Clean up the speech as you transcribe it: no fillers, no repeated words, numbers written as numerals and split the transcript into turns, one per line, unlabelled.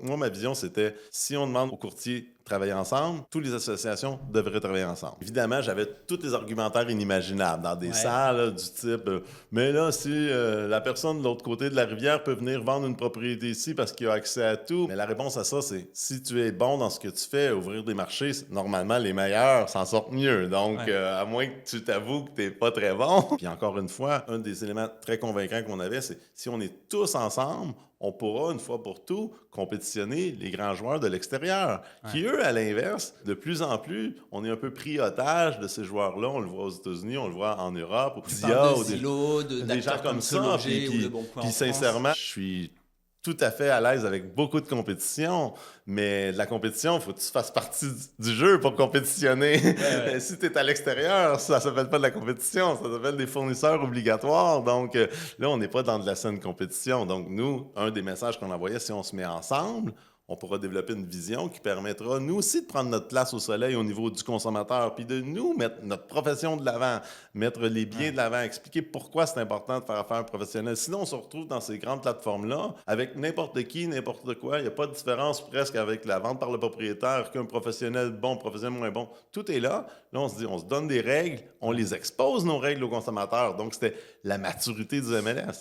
Moi, ma vision, c'était si on demande aux courtiers de travailler ensemble, toutes les associations devraient travailler ensemble. Évidemment, j'avais tous les argumentaires inimaginables dans des
Ouais,
salles là, du type mais là, si la personne de l'autre côté de la rivière peut venir vendre une propriété ici parce qu'il a accès à tout. Mais la réponse à ça, c'est si tu es bon dans ce que tu fais, ouvrir des marchés, normalement, les meilleurs s'en sortent mieux. Donc,
ouais.
à moins que tu t'avoues que tu n'es pas très bon. Puis encore une fois, un des éléments très convaincants qu'on avait, c'est si on est tous ensemble, on pourra, une fois pour tout, compétitionner les grands joueurs de l'extérieur,
Ouais.
qui, eux, à l'inverse, de plus en plus, on est un peu pris otage de ces joueurs-là. On le voit aux États-Unis, on le voit en Europe, ou
Tu parles de
Dia, ou
silos,
des gens
d'acteurs
comme
comme
ça. Puis,
Seloger ou Le
puis,
Bon Coin
puis
en France.
sincèrement, je suis tout à fait à l'aise avec beaucoup de compétition, mais de la compétition, il faut que tu fasses partie du jeu pour compétitionner.
Ouais, ouais.
Si tu es à l'extérieur, ça s'appelle pas de la compétition, ça s'appelle des fournisseurs obligatoires. Donc là, on n'est pas dans de la saine compétition. Donc nous, un des messages qu'on envoyait, si on se met ensemble, on pourra développer une vision qui permettra, nous aussi, de prendre notre place au soleil au niveau du consommateur, puis de nous mettre notre profession de l'avant, mettre les biens
Ouais.
de l'avant, expliquer pourquoi c'est important de faire affaire à un professionnel. Sinon, on se retrouve dans ces grandes plateformes-là avec n'importe qui, n'importe quoi. Il n'y a pas de différence presque avec la vente par le propriétaire qu'un professionnel bon, professionnel moins bon. Tout est là. Là, on se dit, on se donne des règles, on
Ouais.
les expose, nos règles aux consommateurs. Donc, c'était la maturité du MLS.